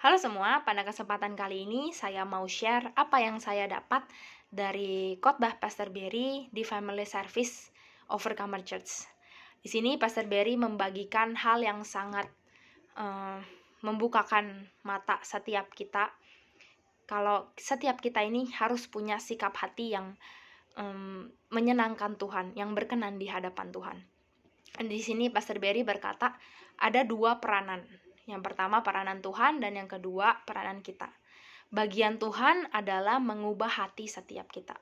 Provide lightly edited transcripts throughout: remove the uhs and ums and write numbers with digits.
Halo semua, pada kesempatan kali ini saya mau share apa yang saya dapat dari khotbah Pastor Berry di Family Service Overcomer Church. Di sini Pastor Berry membagikan hal yang sangat membukakan mata setiap kita. Kalau setiap kita ini harus punya sikap hati yang menyenangkan Tuhan, yang berkenan di hadapan Tuhan. Di sini Pastor Berry berkata, ada dua peranan. Yang pertama peranan Tuhan dan yang kedua peranan kita. Bagian Tuhan adalah mengubah hati setiap kita.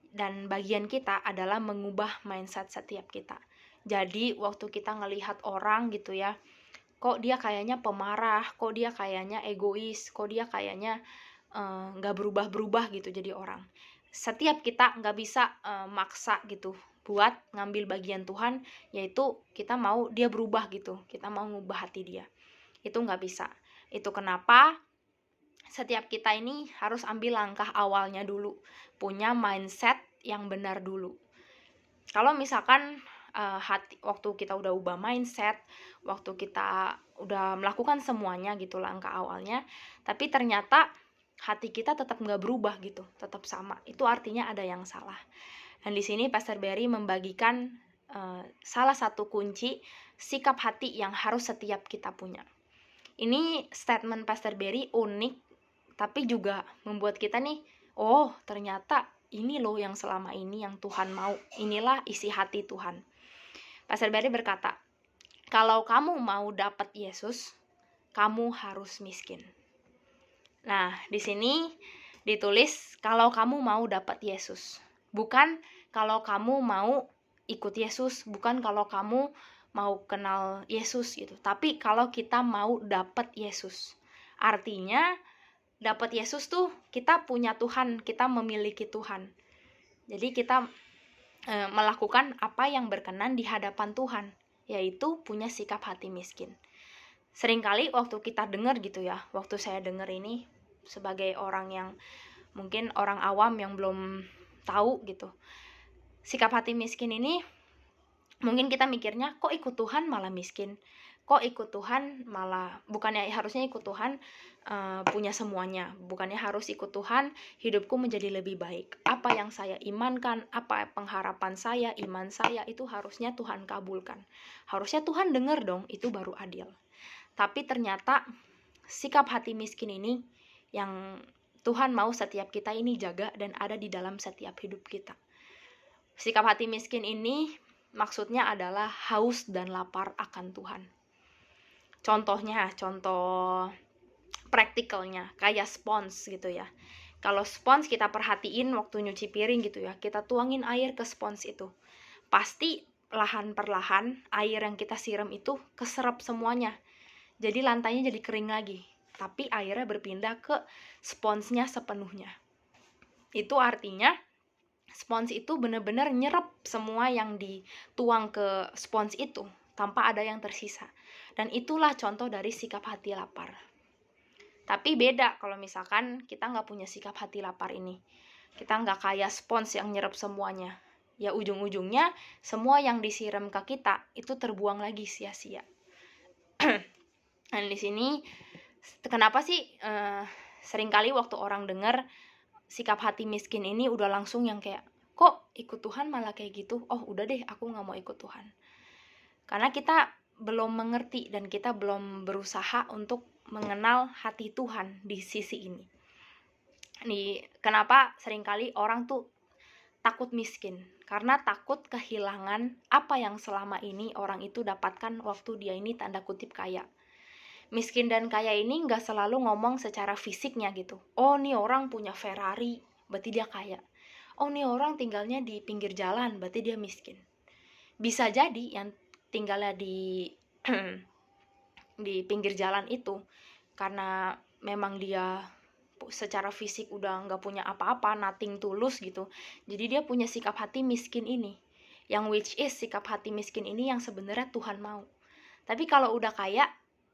Dan bagian kita adalah mengubah mindset setiap kita. Jadi waktu kita ngelihat orang gitu ya, kok dia kayaknya pemarah, kok dia kayaknya egois, kok dia kayaknya gak berubah-berubah gitu jadi orang. Setiap kita gak bisa maksa gitu buat ngambil bagian Tuhan, yaitu kita mau dia berubah gitu, kita mau ngubah hati dia. Itu gak bisa. Itu kenapa setiap kita ini harus ambil langkah awalnya dulu, punya mindset yang benar dulu. Kalau misalkan waktu kita udah ubah mindset, waktu kita udah melakukan semuanya gitu langkah awalnya, tapi ternyata hati kita tetap nggak berubah gitu, tetap sama, itu artinya ada yang salah. Dan di sini Pastor Berry membagikan salah satu kunci sikap hati yang harus setiap kita punya. Ini statement Pastor Berry unik, tapi juga membuat kita nih, oh ternyata ini loh yang selama ini yang Tuhan mau, inilah isi hati Tuhan. Pastor Berry berkata, kalau kamu mau dapat Yesus, kamu harus miskin. Nah, di sini ditulis kalau kamu mau dapat Yesus. Bukan kalau kamu mau ikut Yesus, bukan kalau kamu mau kenal Yesus gitu. Tapi kalau kita mau dapat Yesus. Artinya dapat Yesus tuh kita punya Tuhan, kita memiliki Tuhan. Jadi kita melakukan apa yang berkenan di hadapan Tuhan, yaitu punya sikap hati miskin. Seringkali waktu kita dengar gitu ya, waktu saya dengar ini sebagai orang yang mungkin orang awam yang belum tahu gitu, sikap hati miskin ini mungkin kita mikirnya, kok ikut Tuhan malah miskin, kok ikut Tuhan malah, bukannya harusnya ikut Tuhan punya semuanya, bukannya harus ikut Tuhan hidupku menjadi lebih baik, apa yang saya imankan, apa pengharapan saya, iman saya itu harusnya Tuhan kabulkan, harusnya Tuhan dengar dong, itu baru adil. Tapi ternyata sikap hati miskin ini yang Tuhan mau setiap kita ini jaga dan ada di dalam setiap hidup kita. Sikap hati miskin ini maksudnya adalah haus dan lapar akan Tuhan. Contohnya, contoh praktikalnya kayak spons gitu ya. Kalau spons kita perhatiin waktu nyuci piring gitu ya, kita tuangin air ke spons itu, pasti lahan perlahan air yang kita siram itu keserap semuanya, jadi lantainya jadi kering lagi, tapi airnya berpindah ke sponsnya sepenuhnya. Itu artinya spons itu benar-benar nyerap semua yang dituang ke spons itu tanpa ada yang tersisa. Dan itulah contoh dari sikap hati lapar. Tapi beda kalau misalkan kita nggak punya sikap hati lapar ini. Kita nggak kayak spons yang nyerap semuanya. Ya ujung-ujungnya semua yang disiram ke kita itu terbuang lagi sia-sia. Dan di sini kenapa sih seringkali waktu orang dengar sikap hati miskin ini udah langsung yang kayak, kok ikut Tuhan malah kayak gitu, oh udah deh aku gak mau ikut Tuhan. Karena kita belum mengerti dan kita belum berusaha untuk mengenal hati Tuhan di sisi ini. Kenapa seringkali orang tuh takut miskin? Karena takut kehilangan apa yang selama ini orang itu dapatkan waktu dia ini tanda kutip kaya. Miskin dan kaya ini gak selalu ngomong secara fisiknya gitu. Oh nih orang punya Ferrari, berarti dia kaya. Oh nih orang tinggalnya di pinggir jalan, berarti dia miskin. Bisa jadi yang tinggalnya di di pinggir jalan itu karena memang dia secara fisik udah gak punya apa-apa, nothing tulus gitu. Jadi dia punya sikap hati miskin ini, yang which is sikap hati miskin ini yang sebenarnya Tuhan mau. Tapi kalau udah kaya,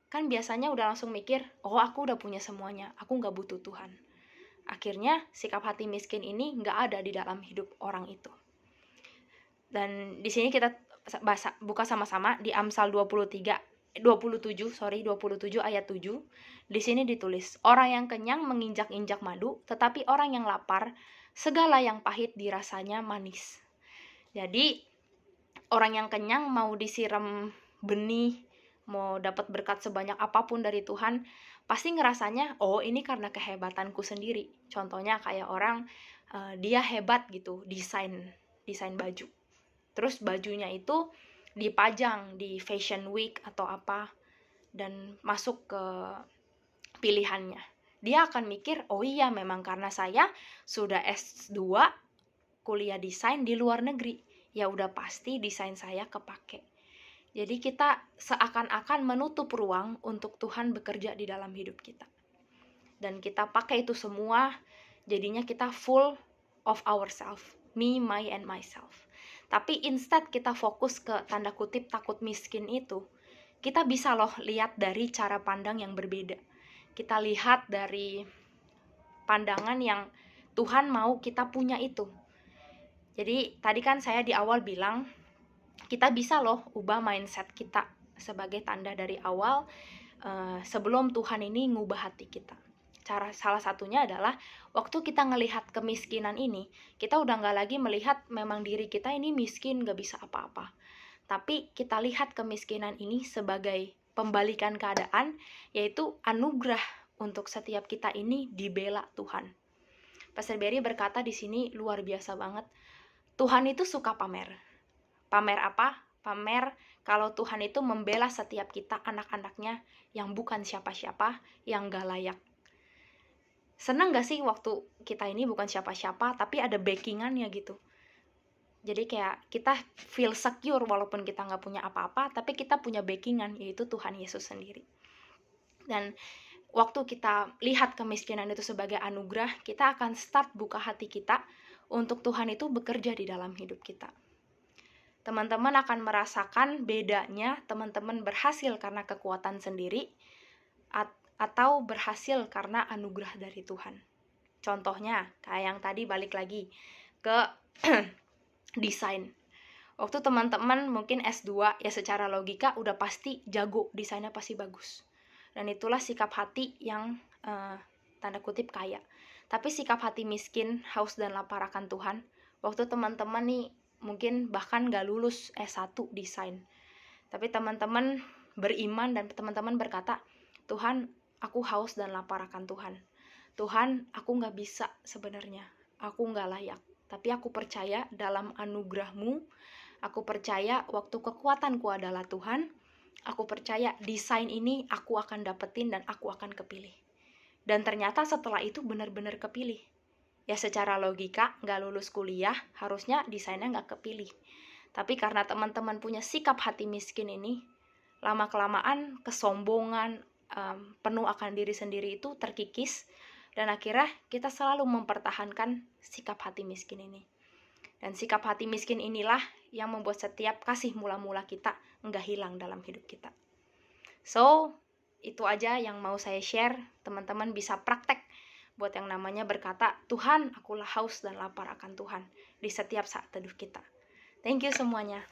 kan biasanya udah langsung mikir, oh aku udah punya semuanya, aku gak butuh Tuhan. Akhirnya sikap hati miskin ini gak ada di dalam hidup orang itu. Dan di sini kita buka sama-sama di Amsal 23 27 ayat 7. Di sini ditulis, orang yang kenyang menginjak-injak madu, tetapi orang yang lapar, segala yang pahit dirasanya manis. Jadi, orang yang kenyang mau disiram benih, mau dapat berkat sebanyak apapun dari Tuhan, pasti ngerasanya, oh ini karena kehebatanku sendiri. Contohnya kayak orang, dia hebat gitu, desain baju. Terus bajunya itu dipajang di Fashion Week atau apa, dan masuk ke pilihannya. Dia akan mikir, oh iya memang karena saya sudah S2 kuliah desain di luar negeri, ya udah pasti desain saya kepake. Jadi kita seakan-akan menutup ruang untuk Tuhan bekerja di dalam hidup kita. Dan kita pakai itu semua, jadinya kita full of ourselves, me, my, and myself. Tapi instead kita fokus ke tanda kutip takut miskin itu, kita bisa loh lihat dari cara pandang yang berbeda. Kita lihat dari pandangan yang Tuhan mau kita punya itu. Jadi tadi kan saya di awal bilang, kita bisa loh ubah mindset kita sebagai tanda dari awal, sebelum Tuhan ini ngubah hati kita. Salah satunya adalah waktu kita ngelihat kemiskinan ini, kita udah gak lagi melihat memang diri kita ini miskin, gak bisa apa-apa. Tapi kita lihat kemiskinan ini sebagai pembalikan keadaan, yaitu anugerah untuk setiap kita ini dibela Tuhan. Pastor Berry berkata di sini luar biasa banget. Tuhan itu suka pamer. Pamer apa? Pamer kalau Tuhan itu membela setiap kita, anak-anaknya yang bukan siapa-siapa, yang gak layak. Seneng gak sih waktu kita ini bukan siapa-siapa, tapi ada backingannya gitu. Jadi kayak kita feel secure walaupun kita gak punya apa-apa, tapi kita punya backingan, yaitu Tuhan Yesus sendiri. Dan waktu kita lihat kemiskinan itu sebagai anugerah, kita akan start buka hati kita untuk Tuhan itu bekerja di dalam hidup kita. Teman-teman akan merasakan bedanya teman-teman berhasil karena kekuatan sendiri atau berhasil karena anugerah dari Tuhan. Contohnya, kayak yang tadi balik lagi ke desain. Waktu teman-teman mungkin S2, ya secara logika udah pasti jago, desainnya pasti bagus. Dan itulah sikap hati yang tanda kutip kaya. Tapi sikap hati miskin, haus dan lapar akan Tuhan, waktu teman-teman nih mungkin bahkan gak lulus S1 desain, tapi teman-teman beriman dan teman-teman berkata, Tuhan, aku haus dan lapar akan Tuhan. Tuhan, aku gak bisa sebenarnya, aku gak layak, tapi aku percaya dalam anugerah-Mu, aku percaya waktu kekuatanku adalah Tuhan, aku percaya desain ini aku akan dapetin dan aku akan kepilih. Dan ternyata setelah itu benar-benar kepilih. Ya secara logika, gak lulus kuliah, harusnya desainnya gak kepilih. Tapi karena teman-teman punya sikap hati miskin ini, lama-kelamaan kesombongan, penuh akan diri sendiri itu terkikis, dan akhirnya kita selalu mempertahankan sikap hati miskin ini. Dan sikap hati miskin inilah yang membuat setiap kasih mula-mula kita gak hilang dalam hidup kita. So, itu aja yang mau saya share. Teman-teman bisa praktek buat yang namanya berkata, Tuhan, akulah haus dan lapar akan Tuhan di setiap saat teduh kita. Thank you semuanya.